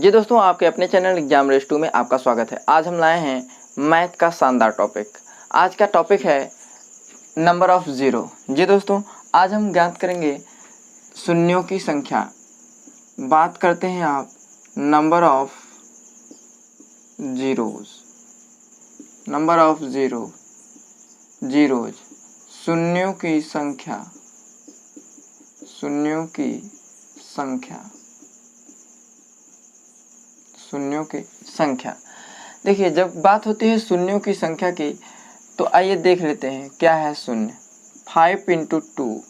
जी दोस्तों, आपके अपने चैनल एग्जाम रेस 2 में आपका स्वागत है। आज हम लाए हैं मैथ का शानदार टॉपिक। आज का टॉपिक है नंबर ऑफ ज़ीरो। जी दोस्तों, आज हम ज्ञात करेंगे शून्यों की संख्या। बात करते हैं आप number of zeros. Number of zeros, शून्यों की संख्या। शून्यों की संख्या, शून्यों की संख्या। देखिए, जब बात होती है शून्यों की संख्या की तो आइए देख लेते हैं क्या है शून्य। 5 × 2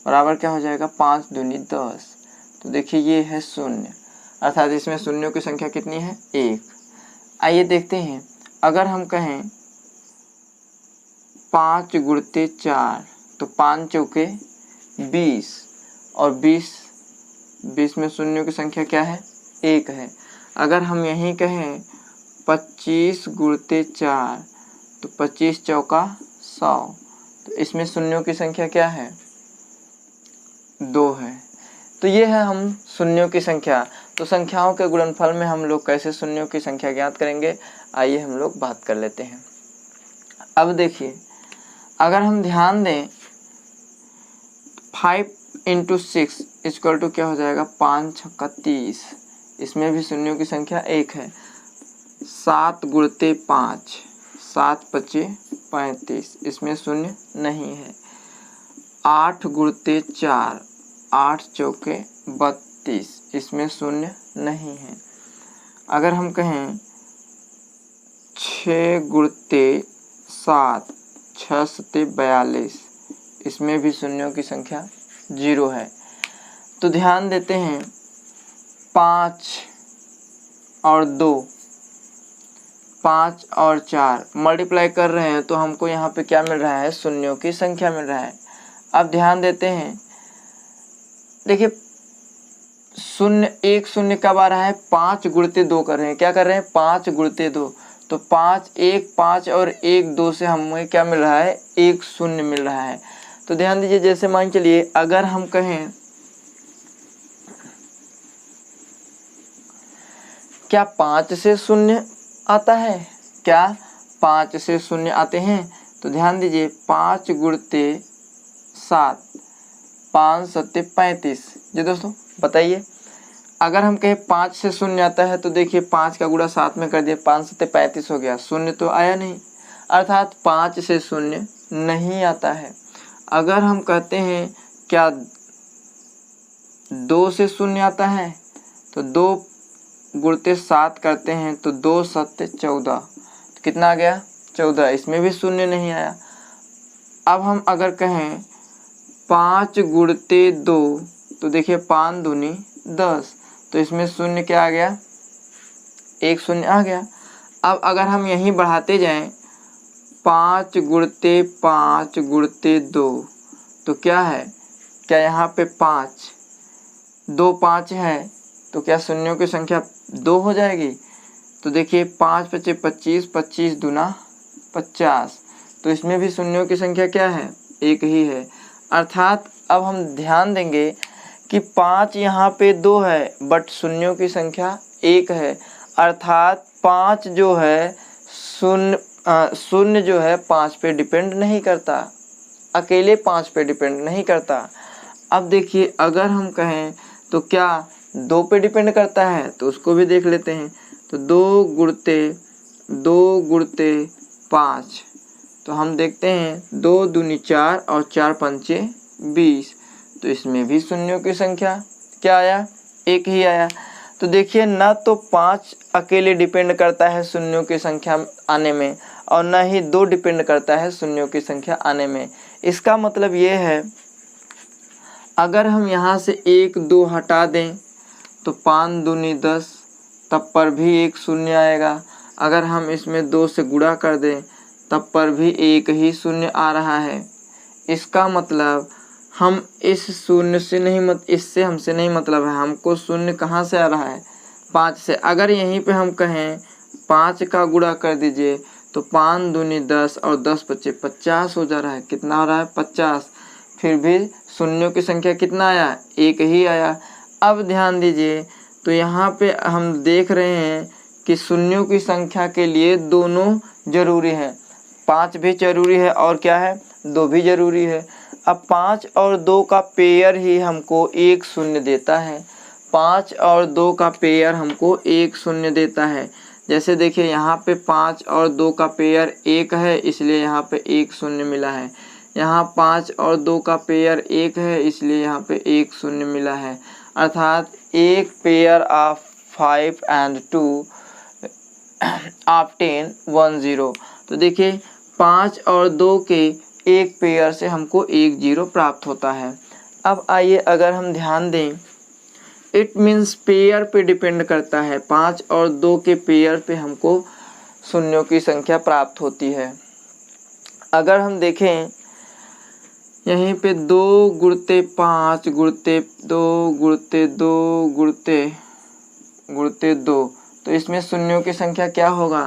बराबर क्या हो जाएगा, 5 दूनी 10। तो देखिए ये है शून्य, अर्थात इसमें शून्यों की संख्या कितनी है, 1। आइए देखते हैं, अगर हम कहें 5 × 4 तो 5 चौके 20 और 20 में शून्यों की संख्या क्या है, 1 है। अगर हम यहीं कहें 25 × 4 तो 25 चौका 100, तो इसमें शून्यों की संख्या क्या है, 2 है। तो ये है हम शून्यों की संख्या। तो संख्याओं के गुणनफल में हम लोग कैसे शून्यों की संख्या ज्ञात करेंगे, आइए हम लोग बात कर लेते हैं। अब देखिए, अगर हम ध्यान दें 5 × 6 = क्या हो जाएगा, 5 छक्का 30। इसमें भी शून्यों की संख्या 1 है। 7 × 5 7 × 5 35, इसमें शून्य नहीं है। 8 × 4 8 चौके 32, इसमें शून्य नहीं है। अगर हम कहें 6 × 7 6 × 7 42, इसमें भी शून्यों की संख्या 0 है। तो ध्यान देते हैं, 5 और 2, 5 और 4 मल्टीप्लाई कर रहे हैं तो हमको यहाँ पे क्या मिल रहा है, शून्यों की संख्या मिल रहा है। अब ध्यान देते हैं, देखिए एक शून्य कब आ रहा है, 5 × 2 कर रहे हैं। क्या कर रहे हैं, 5 × 2। तो 5 1 5 और 1 2 से हमें क्या मिल रहा है, 1 शून्य मिल रहा है। तो ध्यान दीजिए, जैसे मान चलिए अगर हम कहें क्या 5 से शून्य आता है, क्या 5 से शून्य आते हैं। तो ध्यान दीजिए, 5 × 7 5 × 7 35। जी दोस्तों बताइए, अगर हम कहें 5 से शून्य आता है तो देखिए 5 का गुणा 7 में कर दिए, 5 × 7 35 हो गया, शून्य तो आया नहीं, अर्थात 5 से शून्य नहीं आता है। अगर हम कहते हैं क्या 2 से शून्य आता है, तो 2 × 7 करते हैं तो 2 × 7 14, तो कितना आ गया, 14, इसमें भी शून्य नहीं आया। अब हम अगर कहें 5 × 2 तो देखिए 5 दूनी 10, तो इसमें शून्य क्या आ गया, 1 शून्य आ गया। अब अगर हम यहीं बढ़ाते जाएं 5 × 5 × 2 तो क्या है, क्या यहाँ पे 5 2 5 है, तो क्या शून्यों की संख्या 2 हो जाएगी। तो देखिए 5 × 5 25 25 दूना 50, तो इसमें भी शून्यों की संख्या क्या है, 1 ही है। अर्थात अब हम ध्यान देंगे कि 5 यहाँ पे 2 है बट शून्यों की संख्या 1 है, अर्थात 5 जो है शून्य जो है 5 पे डिपेंड नहीं करता, अकेले 5 पे डिपेंड नहीं करता। अब देखिए, अगर हम कहें तो क्या 2 पे डिपेंड करता है, तो उसको भी देख लेते हैं। तो 2 × 5, तो हम देखते हैं 2 दूनी 4 और 4 पंचे 20, तो इसमें भी शून्यों की संख्या क्या आया, 1 ही आया। तो देखिए, ना तो 5 अकेले डिपेंड करता है शून्यों की संख्या आने में, और ना ही 2 डिपेंड करता है शून्यों की संख्या आने में। इसका मतलब ये है, अगर हम यहाँ से 1 2 हटा दें तो 5 दूनी 10, तब पर भी 1 शून्य आएगा। अगर हम इसमें 2 से गुणा कर दें तब पर भी 1 ही शून्य आ रहा है। इसका मतलब हम इस शून्य से नहीं इससे हमसे नहीं मतलब है, हमको शून्य कहाँ से आ रहा है, 5 से। अगर यहीं पे हम कहें 5 का गुणा कर दीजिए तो 5 दूनी 10 और 10 बचे 50 हो जा रहा है। कितना हो रहा है, 50। फिर भी शून्यों की संख्या कितना आया, 1 ही आया। अब ध्यान दीजिए, तो यहाँ पे हम देख रहे हैं कि शून्यों की संख्या के लिए दोनों जरूरी है, 5 भी जरूरी है और क्या है 2 भी जरूरी है। अब 5 और 2 का पेयर ही हमको एक शून्य देता है, 5 और 2 का पेयर हमको एक शून्य देता है। जैसे देखिए यहाँ पे 5 और 2 का पेयर 1 है, इसलिए यहाँ पे एक शून्य मिला है। यहाँ 5 और 2 का पेयर 1 है, इसलिए यहाँ पे एक शून्य मिला है। अर्थात एक पेयर ऑफ 5 and 2 ऑब्टेन 1 0। तो देखिए 5 और 2 के एक पेयर से हमको 1 0 प्राप्त होता है। अब आइए अगर हम ध्यान दें, इट मीन्स पेयर पे डिपेंड करता है, 5 और 2 के पेयर पे हमको शून्यों की संख्या प्राप्त होती है। अगर हम देखें यहीं पे 2 गुणते 5 गुणते 2 गुणते 2 गुणते 2, तो इसमें शून्यों की संख्या क्या होगा?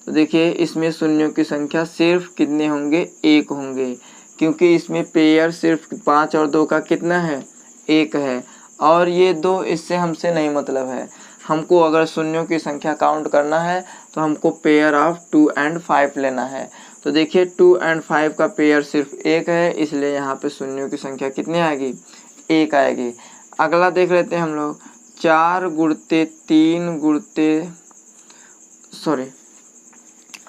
तो देखिए इसमें शून्यों की संख्या सिर्फ कितने होंगे? 1 होंगे, क्योंकि इसमें पेयर सिर्फ 5 और 2 का कितना है? 1 है। और ये 2 इससे हमसे नहीं मतलब है। हमको अगर शून्यों की संख्या काउंट करना है तो हमको पेयर ऑफ 2 and 5 लेना है। तो देखिए 2 and 5 का पेयर सिर्फ 1 है, इसलिए यहाँ पे शून्यों की संख्या कितनी आएगी? 1 आएगी। अगला देख लेते हैं हम लोग, 4 गुणते 3 गुणते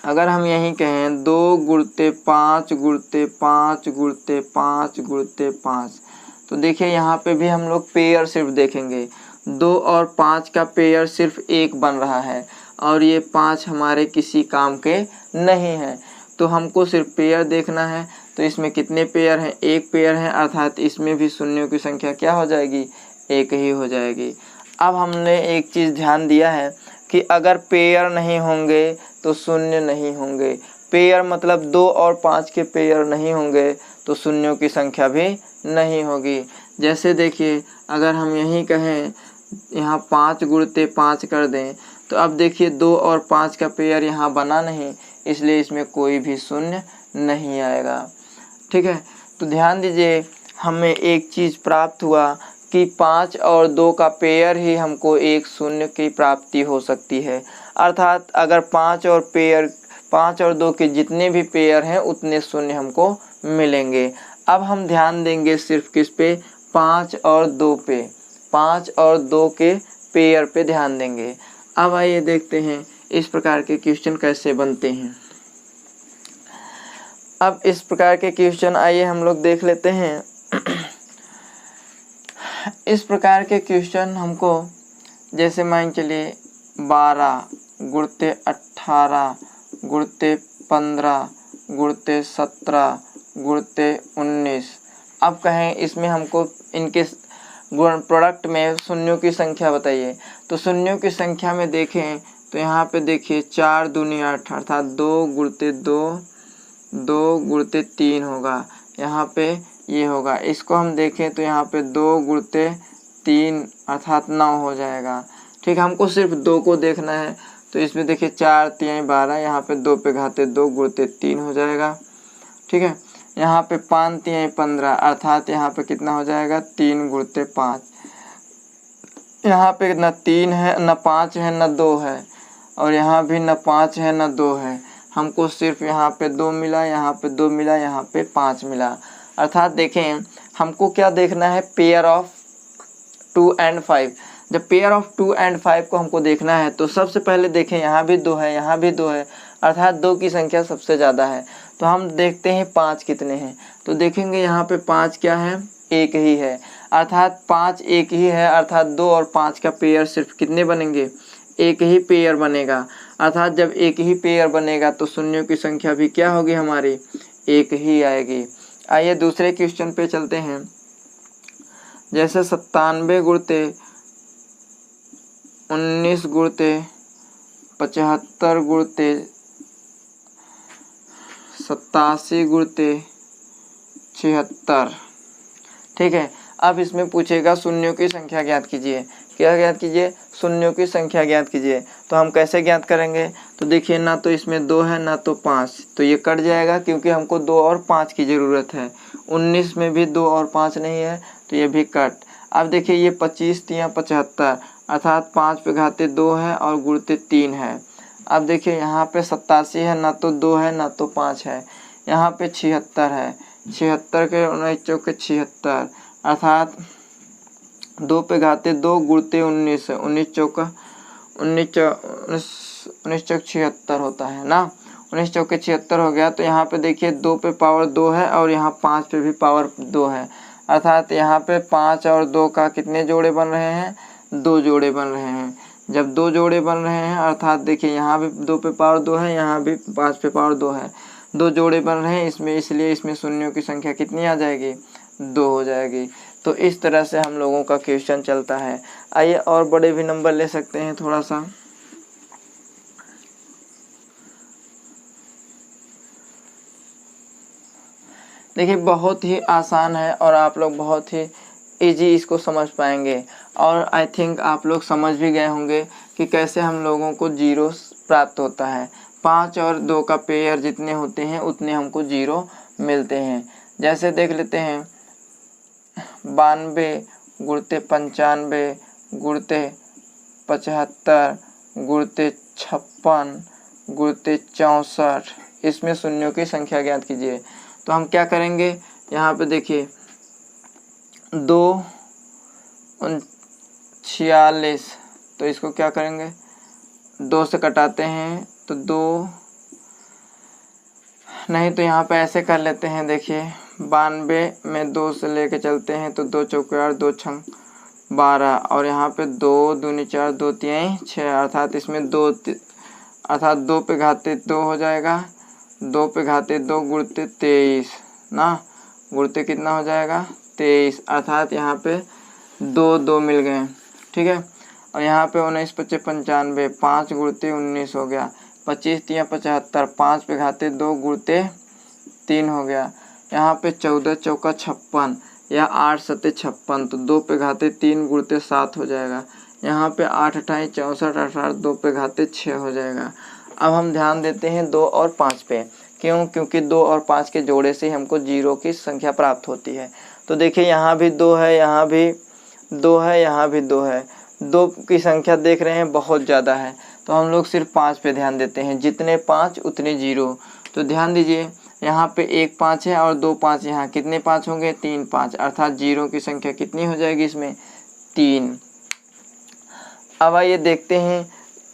अगर हम यहीं कहें 2 गुणते 5 गुणते 5 गुणते 5 गुणते 5, तो देखिए यहाँ पे भी हम लोग पेयर सिर्फ देखेंगे। 2 और 5 का पेयर सिर्फ 1 बन रहा है और ये 5 हमारे किसी काम के नहीं हैं, तो हमको सिर्फ पेयर देखना है। तो इसमें कितने पेयर हैं? 1 पेयर है, अर्थात इसमें भी शून्यों की संख्या क्या हो जाएगी? 1 ही हो जाएगी। अब हमने एक चीज़ ध्यान दिया है कि अगर पेयर नहीं होंगे तो शून्य नहीं होंगे। पेयर मतलब 2 और 5 के पेयर नहीं होंगे तो शून्यों की संख्या भी नहीं होगी। जैसे देखिए अगर हम यहीं कहें यहाँ 5 गुणते 5 कर दें, तो अब देखिए 2 और 5 का पेयर यहाँ बना नहीं, इसलिए इसमें कोई भी शून्य नहीं आएगा। ठीक है, तो ध्यान दीजिए हमें एक चीज़ प्राप्त हुआ कि 5 और 2 का पेयर ही हमको एक शून्य की प्राप्ति हो सकती है। अर्थात अगर 5 और 2 के जितने भी पेयर हैं उतने शून्य हमको मिलेंगे। अब हम ध्यान देंगे सिर्फ किस पे? 5 और 2 पे, 5 और 2 के पेयर पे ध्यान देंगे। अब आइए देखते हैं इस प्रकार के क्वेश्चन कैसे बनते हैं। अब इस प्रकार के क्वेश्चन आइए हम लोग देख लेते हैं। इस प्रकार के क्वेश्चन हमको जैसे मान चलिए 12 गुणते 18 गुणते 15 गुणते 17 गुणते 19। अब कहें इसमें हमको इनके गुण प्रोडक्ट में शून्यों की संख्या बताइए। तो शून्यों की संख्या में देखें तो यहाँ पे देखिए 4 दूनी 8, अर्थात 2 गुणते 2 2 गुणते 3 होगा, यहाँ पे ये होगा। इसको हम देखें तो यहाँ पे 2 गुणते 3 अर्थात 9 हो जाएगा। ठीक, हमको सिर्फ 2 को देखना है, तो इसमें देखिए 4 3 12, यहाँ पे 2 पे घाते 2 गुणते 3 हो जाएगा। ठीक है, यहाँ पे 5 3 15, अर्थात यहाँ पे कितना हो जाएगा? 3 गुणते 5। यहाँ पे न 3 है न 5 है न 2 है, और यहाँ भी न 5 है न 2 है। हमको सिर्फ यहाँ पे 2 मिला, यहाँ पे 2 मिला, यहाँ पे 5 मिला। अर्थात देखें हमको क्या देखना है? Pair of 2 and 5। जब पेयर ऑफ 2 and 5 को हमको देखना है तो सबसे पहले देखें यहाँ भी 2 है, यहाँ भी 2 है, अर्थात 2 की संख्या सबसे ज़्यादा है। तो हम देखते हैं 5 कितने हैं, तो देखेंगे यहाँ पे 5 क्या है? 1 ही है, अर्थात 5 1 ही है, अर्थात 2 और 5 का पेयर सिर्फ कितने बनेंगे? 1 ही पेयर बनेगा। अर्थात जब 1 ही पेयर बनेगा तो शून्यों की संख्या भी क्या होगी हमारी? 1 ही आएगी। आइए दूसरे क्वेश्चन पे चलते हैं। जैसे 97 गुणते 19 गुणते 75 गुणते 87 गुणते 76। ठीक है, अब इसमें पूछेगा शून्यों की संख्या ज्ञात कीजिए। क्या ज्ञात कीजिए? शून्यों की संख्या ज्ञात कीजिए। तो हम कैसे ज्ञात करेंगे? तो देखिए ना तो इसमें 2 है ना तो 5, तो ये कट जाएगा क्योंकि हमको 2 और 5 की ज़रूरत है। 19 में भी 2 और 5 नहीं है तो ये भी कट। अब देखिए ये 25 3 75, अर्थात 5 पे घाते 2 है और गुणते 3 है। अब देखिए यहाँ पे 87 है, ना तो 2 है ना तो 5 है। यहाँ पे 76 है, 76 के 19 चौके 76, अर्थात 2 पे घाते 2 गुणते 19 है, 19 चौक 76 होता है ना, 19 चौके 76 हो गया। तो यहाँ पे देखिए 2 पे पावर 2 है और यहाँ 5 पे भी पावर 2 है, अर्थात यहाँ पे 5 और 2 का कितने जोड़े बन रहे हैं, 2 जोड़े बन रहे हैं। जब 2 जोड़े बन रहे हैं अर्थात देखिए यहाँ भी 2 पे पावर 2 है, यहाँ भी 5 पे पावर 2 है, 2 जोड़े बन रहे हैं इसमें, इसलिए इसमें शून्यों की संख्या कितनी आ जाएगी, 2 हो जाएगी। तो इस तरह से हम लोगों का क्वेश्चन चलता है। आइए और बड़े भी नंबर ले सकते हैं थोड़ा सा। देखिए बहुत ही आसान है और आप लोग बहुत ही इजी इसको समझ पाएंगे, और आई थिंक आप लोग समझ भी गए होंगे कि कैसे हम लोगों को जीरो प्राप्त होता है। 5 और 2 का पेयर जितने होते हैं उतने हमको जीरो मिलते हैं। जैसे देख लेते हैं 92 गुणते 95 गुणते 75 गुणते 56 गुणते 64, इसमें शून्यों की संख्या ज्ञात कीजिए। तो हम क्या करेंगे, यहाँ पे देखिए 2 46, तो इसको क्या करेंगे 2 से कटाते हैं तो 2 नहीं, तो यहाँ पे ऐसे कर लेते हैं। देखिए 92 में 2 से लेके चलते हैं तो 2 चौके 8 2 छंग 12, और यहाँ पे 2 दूनी 4 2 तिहाई 6, अर्थात इसमें 2 अर्थात 2 पे घाते 2 हो जाएगा, 2 पे घाते 2 गुणते 23 ना, गुणते कितना हो जाएगा 23, अर्थात यहाँ पे 2 2 मिल गए, ठीक है। और यहाँ पे 19 25 95, 5 गुणते 19 हो गया, 25 तिया 75, 5 पे घाते 2 गुणते 3 हो गया। यहाँ पे 14 चौका 56 या 8 सत्ते 56, तो 2 पे घाते 3 गुणते 7 हो जाएगा। यहाँ पे 8 अट्ठाई 64, 18 2 पे घाते 6 हो जाएगा। अब हम ध्यान देते हैं 2 और 5 पे, क्यों, क्योंकि 2 और 5 के जोड़े से हमको जीरो की संख्या प्राप्त होती है। तो देखिए यहाँ भी 2 है, यहाँ भी 2 है, यहाँ भी 2 है, 2 की संख्या देख रहे हैं बहुत ज़्यादा है, तो हम लोग सिर्फ 5 पे ध्यान देते हैं, जितने 5 उतने जीरो। तो ध्यान दीजिए यहाँ पे 1 5 है और 2 5, यहाँ कितने 5 होंगे, 3 5, अर्थात जीरो की संख्या कितनी हो जाएगी इसमें, 3। अब आइए देखते हैं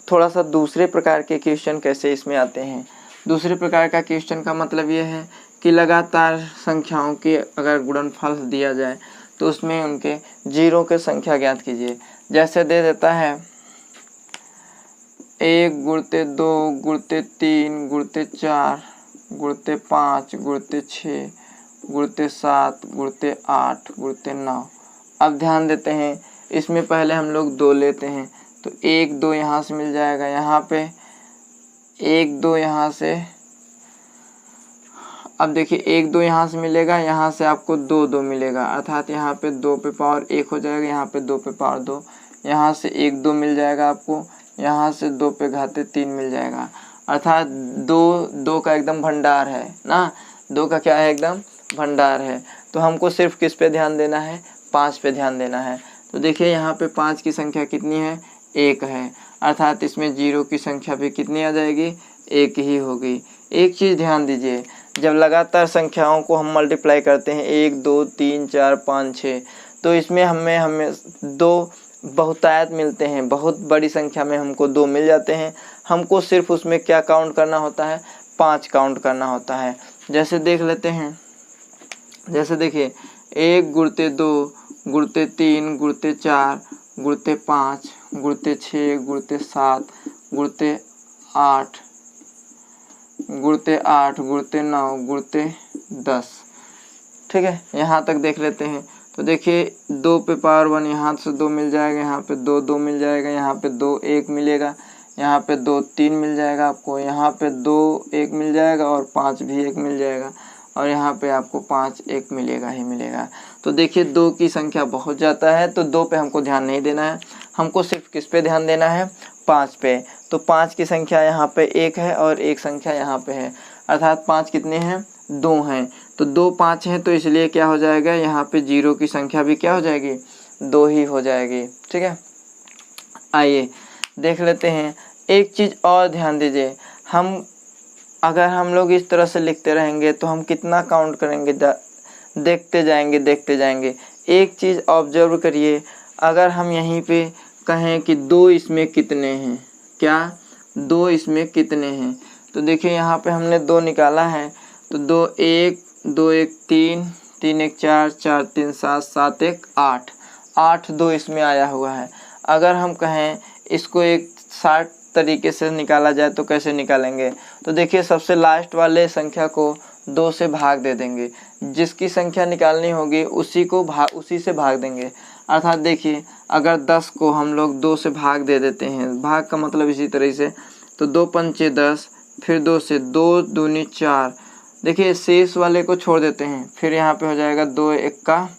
थोड़ा सा दूसरे प्रकार के क्वेश्चन कैसे इसमें आते हैं। दूसरे प्रकार का क्वेश्चन का मतलब ये है कि लगातार संख्याओं के अगर गुणनफल दिया जाए तो उसमें उनके जीरो के संख्या ज्ञात कीजिए। जैसे दे देता है 1 गुणते 2 गुणते 3 गुणते 4 गुणते 5 गुणते 6 गुणते 7 गुणते 8 गुणते 9। अब ध्यान देते हैं इसमें पहले हम लोग 2 लेते हैं, तो 1 2 यहाँ से मिल जाएगा, यहाँ पे 1 2 यहाँ से, अब देखिए 1 2 यहाँ से मिलेगा, यहाँ से आपको 2 2 मिलेगा, अर्थात यहाँ पे 2 पे पावर 1 हो जाएगा, यहाँ पे 2 पे पावर 2, यहाँ से 1 2 मिल जाएगा आपको, यहाँ से 2 पे घाते 3 मिल जाएगा, अर्थात 2 का एकदम भंडार है ना, 2 का क्या है, एकदम भंडार है। तो हमको सिर्फ किस पे ध्यान देना है, 5 पे ध्यान देना है। तो देखिए यहाँ पे 5 की संख्या कितनी है, 1 है, अर्थात इसमें जीरो की संख्या भी कितनी आ जाएगी, 1 ही होगी। एक चीज़ ध्यान दीजिए, जब लगातार संख्याओं को हम मल्टीप्लाई करते हैं 1 2 3 4 5 6, तो इसमें हमें 2 बहुतायत मिलते हैं, बहुत बड़ी संख्या में हमको 2 मिल जाते हैं। हमको सिर्फ उसमें क्या काउंट करना होता है, 5 काउंट करना होता है। जैसे देख लेते हैं, जैसे देखिए 1 गुणते 2 गुणते 3 गुणते 4 गुणते 5 गुणते 6 गुणते 7 गुणते 8 गुणते 8 गुणते 9 गुणते 10, ठीक है। यहाँ तक देख लेते हैं। तो देखिए 2 पे पावर 1, यहाँ से 2 मिल जाएगा, यहाँ पे 2 2 मिल जाएगा, यहाँ पे 2 1 मिलेगा, यहाँ पे 2 3 मिल जाएगा आपको, यहाँ पे 2 1 मिल जाएगा और 5 भी 1 मिल जाएगा, और यहाँ पे आपको 5 1 मिलेगा ही मिलेगा। तो देखिए 2 की संख्या बहुत ज़्यादा है, तो 2 पे हमको ध्यान नहीं देना है, हमको सिर्फ किस पे ध्यान देना है, 5 पे। तो 5 की संख्या यहाँ पे 1 है और एक संख्या यहाँ पे है, अर्थात 5 कितने हैं, 2 हैं। तो 2 5 हैं, तो इसलिए क्या हो जाएगा, यहाँ पे जीरो की संख्या भी क्या हो जाएगी, 2 ही हो जाएगी, ठीक है। आइए देख लेते हैं। एक चीज़ और ध्यान दीजिए, अगर हम लोग इस तरह से लिखते रहेंगे तो हम कितना काउंट करेंगे, देखते जाएंगे। एक चीज़ ऑब्जर्व करिए, अगर हम यहीं पे कहें कि 2 इसमें कितने हैं, क्या 2 इसमें कितने हैं, तो देखिए यहाँ पे हमने 2 निकाला है, तो 2 1 2 1 3 3 1 4 4 3 7 7 1 8 8 2 इसमें आया हुआ है। अगर हम कहें इसको एक 60 तरीके से निकाला जाए तो कैसे निकालेंगे, तो देखिए सबसे लास्ट वाले संख्या को 2 से भाग दे देंगे, जिसकी संख्या निकालनी होगी उसी से भाग देंगे। अर्थात देखिए अगर 10 को हम लोग 2 से भाग दे देते हैं, भाग का मतलब इसी तरह से, तो 2 पंचे 10, फिर 2 से 2 दूनी 4, देखिए शेष वाले को छोड़ देते हैं, फिर यहाँ पे हो जाएगा 2 1 का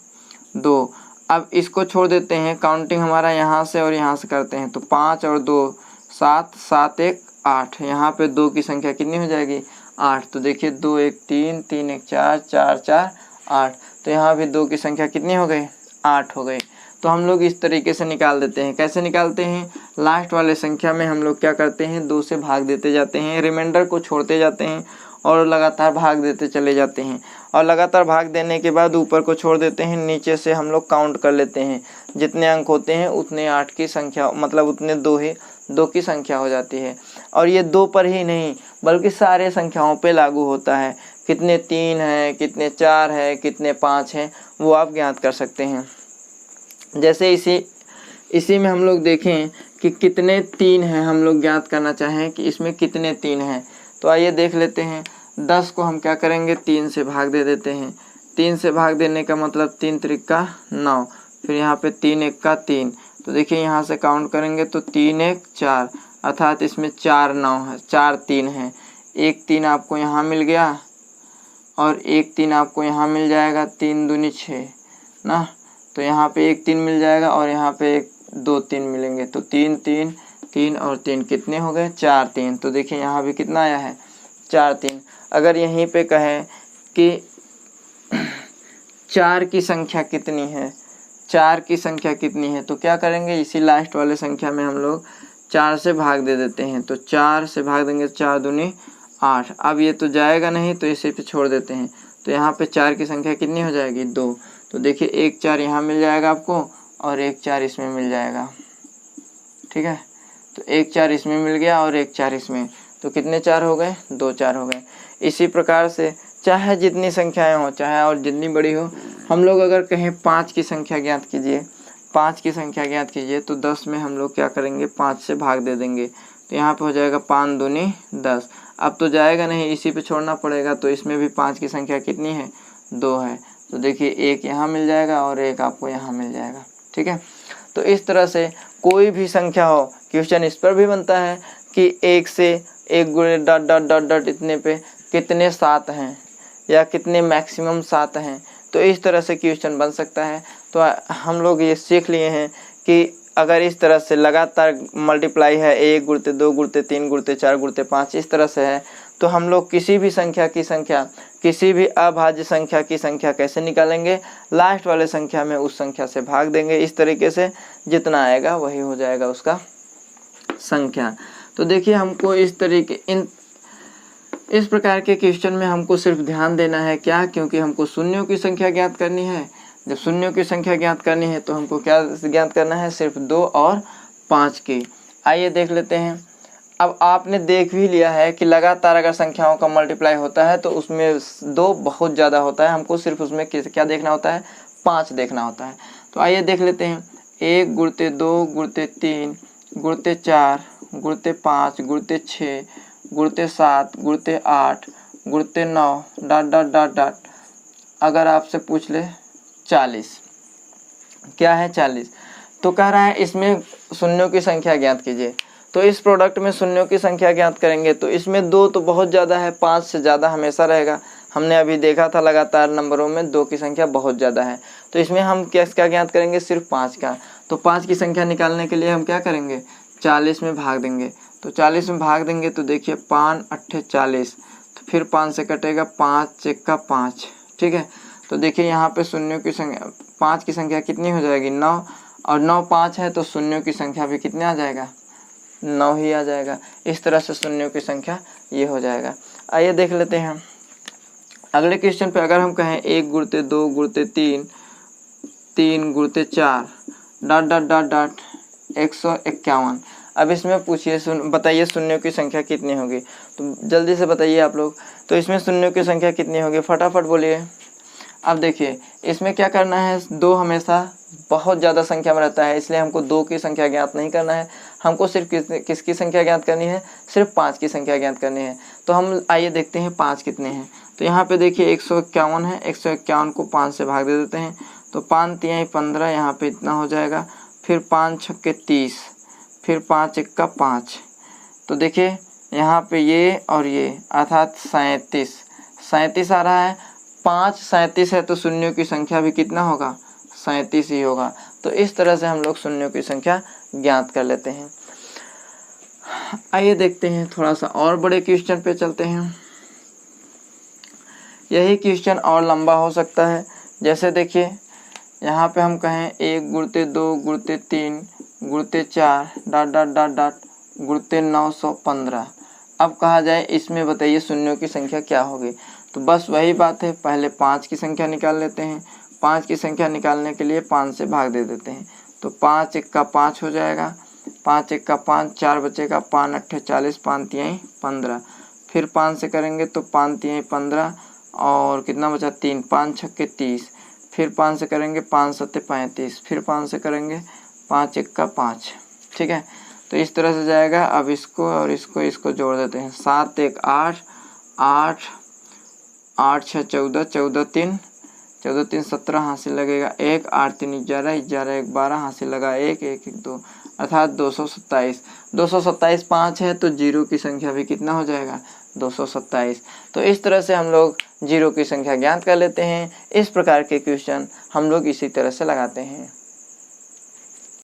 2। अब इसको छोड़ देते हैं, काउंटिंग हमारा यहाँ से और यहाँ से करते हैं, तो 5 और 2 7 7 1 8, यहाँ पे 2 की संख्या कितनी हो जाएगी 8, तो देखिए 2 1 3 3 1 4 4 4 8, तो यहाँ भी 2 की संख्या कितनी हो गई 8 हो गई। तो हम लोग इस तरीके से निकाल देते हैं। कैसे निकालते हैं, लास्ट वाले संख्या में हम लोग क्या करते हैं 2 से भाग देते जाते हैं, रिमाइंडर को छोड़ते जाते हैं और लगातार भाग देते चले जाते हैं, और लगातार भाग देने के बाद ऊपर को छोड़ देते हैं, नीचे से हम लोग काउंट कर लेते हैं, जितने अंक होते हैं उतने 8 की संख्या, मतलब उतने 2 की संख्या हो जाती है। और ये 2 पर ही नहीं बल्कि सारे संख्याओं पे लागू होता है, कितने 3 है, कितने 4 है, कितने 5 हैं, वो आप ज्ञात कर सकते हैं। जैसे इसी में हम लोग देखें कि कितने 3 हैं, हम लोग ज्ञात करना चाहें कि इसमें कितने 3 हैं, तो आइए देख लेते हैं। 10 को हम क्या करेंगे 3 से भाग दे देते हैं, 3 से भाग देने का मतलब 3 त्रिका 9, फिर यहाँ पे 3 1 का 3, तो देखिए यहाँ से काउंट करेंगे तो 3 1 4, अर्थात इसमें 4 9 है, 4 3 है, 1 3 आपको यहाँ मिल गया और 1 3 आपको यहाँ मिल जाएगा, 3 दूनी 6 ना, तो यहाँ पे 1 3 मिल जाएगा और यहाँ पे 2 3 मिलेंगे, तो 3 3 3 और 3 कितने हो गए 4 3, तो देखिए यहाँ भी कितना आया है 4 3। अगर यहीं पे कहें कि 4 की संख्या कितनी है, 4 की संख्या कितनी है, तो क्या करेंगे इसी लास्ट वाले संख्या में हम लोग 4 से भाग दे देते हैं, तो 4 से भाग देंगे 4 दूनी 8। अब ये तो जाएगा नहीं तो इसे पे छोड़ देते हैं, तो यहाँ पे 4 की संख्या कितनी हो जाएगी 2, तो देखिए 1 4 यहाँ मिल जाएगा आपको और 1 4 इसमें मिल जाएगा, ठीक है, तो 1 4 इसमें मिल गया और 1 4 इसमें, तो कितने 4 हो गए 2 4 हो गए। इसी प्रकार से चाहे जितनी संख्याएं हो, चाहे और जितनी बड़ी हो, हम लोग अगर कहें 5 की संख्या ज्ञात कीजिए, 5 की संख्या ज्ञात कीजिए, तो 10 में हम लोग क्या करेंगे 5 से भाग दे देंगे, तो यहाँ पे हो जाएगा 5 दूनी 10। अब तो जाएगा नहीं, इसी पे छोड़ना पड़ेगा, तो इसमें भी 5 की संख्या कितनी है 2 है, तो देखिए 1 यहाँ मिल जाएगा और 1 आपको यहाँ मिल जाएगा, ठीक है। तो इस तरह से कोई भी संख्या हो, क्वेश्चन इस पर भी बनता है कि 1 से 1 गुणे डॉट डॉट डॉट डॉट इतने पे कितने 7 हैं या कितने मैक्सिमम 7 हैं, तो इस तरह से क्वेश्चन बन सकता है। तो हम लोग ये सीख लिए हैं कि अगर इस तरह से लगातार मल्टीप्लाई है 1 गुणते 2 गुणते 3 गुणते 4 गुणते 5 इस तरह से है, तो हम लोग किसी भी संख्या की संख्या, किसी भी अभाज्य संख्या की संख्या कैसे निकालेंगे, लास्ट वाले संख्या में उस संख्या से भाग देंगे, इस तरीके से जितना आएगा वही हो जाएगा उसका संख्या। तो देखिए हमको इस प्रकार के क्वेश्चन में हमको सिर्फ ध्यान देना है क्या, क्योंकि हमको शून्यों की संख्या ज्ञात करनी है। जब शून्यों की संख्या ज्ञात करनी है तो हमको क्या ज्ञात करना है, सिर्फ 2 और 5 की। आइए देख लेते हैं। अब आपने देख भी लिया है कि लगातार अगर संख्याओं का मल्टीप्लाई होता है तो उसमें 2 बहुत ज़्यादा होता है, हमको सिर्फ उसमें क्या देखना होता है 5 देखना होता है। तो आइए देख लेते हैं। 1 गुणते 2 गुणते 3 गुणते 4 गुणते 5 गुणते 6 गुणते 7 गुणते 8 गुणते 9 डॉट डॉट डॉट डॉट, अगर आपसे पूछ ले 40 क्या है 40, तो कह रहा है इसमें शून्यों की संख्या ज्ञात कीजिए। तो इस प्रोडक्ट में शून्यों की संख्या ज्ञात करेंगे तो इसमें 2 तो बहुत ज़्यादा है, 5 से ज़्यादा हमेशा रहेगा। हमने अभी देखा था लगातार नंबरों में 2 की संख्या बहुत ज़्यादा है, तो इसमें हम क्या ज्ञात करेंगे, सिर्फ 5 का। तो 5 की संख्या निकालने के लिए हम क्या करेंगे 40 में भाग देंगे। तो 40 में भाग देंगे तो देखिए 5 8 40, तो फिर 5 से कटेगा 5 1 का 5, ठीक है। तो देखिए यहाँ पे शून्यों की संख्या 5 की संख्या कितनी हो जाएगी 9, और 9 5 है तो शून्यों की संख्या भी कितने आ जाएगा, 9 ही आ जाएगा। इस तरह से शून्यों की संख्या ये हो जाएगा। आइए देख लेते हैं अगले क्वेश्चन पे। अगर हम कहें 1 गुणते 2 गुणते 3 3 गुणते 4 डॉट डॉट डॉट डॉट 151। अब इसमें पूछिए बताइए शून्यों की संख्या कितनी होगी। तो जल्दी से बताइए आप लोग। तो इसमें शून्यों की संख्या कितनी होगी, फटाफट बोलिए। अब देखिए इसमें क्या करना है, 2 हमेशा बहुत ज़्यादा संख्या में रहता है, इसलिए हमको 2 की संख्या ज्ञात नहीं करना है, हमको सिर्फ किसकी संख्या ज्ञात करनी है, सिर्फ 5 की संख्या ज्ञात करनी है। तो हम आइए देखते हैं 5 कितने हैं। तो यहाँ पे देखिए 151 है, 151 को 5 से भाग दे देते हैं। तो 5 तिहाई 15, यहाँ पे इतना हो जाएगा। फिर 5 छक्के 30, फिर 5 एक्का 5। तो देखिए यहाँ पे ये और ये अर्थात 37 आ रहा है। 5 37 है तो शून्यों की संख्या भी कितना होगा, 37 ही होगा। तो इस तरह से हम लोग शून्यों की संख्या ज्ञात कर लेते हैं। आइए देखते हैं थोड़ा सा और बड़े क्वेश्चन पे चलते हैं। यही क्वेश्चन और लंबा हो सकता है। जैसे देखिए यहाँ पे हम कहें 1 गुणते 2 गुणते 3 गुणते 4 डॉट डॉट डॉट डॉट गुणते 915। अब कहा जाए इसमें बताइए शून्यों की संख्या क्या होगी। तो बस वही बात है, पहले 5 की संख्या निकाल लेते हैं। 5 की संख्या निकालने के लिए 5 से भाग दे देते हैं। तो 5 एक्का 5 हो जाएगा, 5 एक्का 5, 4 बचेगा, 5 अट्ठे 40, 5 तिहाई 15। फिर 5 से करेंगे तो 5 तिहाई 15 और कितना बचा 3, 5 छक्के 30। फिर 5 से करेंगे 5 सत्ते 35, फिर 5 से करेंगे 5 एक्का 5। ठीक है, तो इस तरह से जाएगा। अब इसको और इसको जोड़ देते हैं। 7 1 8 8 8 6 14 14 3 17 हासिल लगेगा 1, 8 3 11 11 1 12 हासिल लगा 1 1 1 2 अर्थात 227। 227 5 है तो जीरो की संख्या भी कितना हो जाएगा, 227। तो इस तरह से हम लोग जीरो की संख्या ज्ञात कर लेते हैं। इस प्रकार के क्वेश्चन हम लोग इसी तरह से लगाते हैं।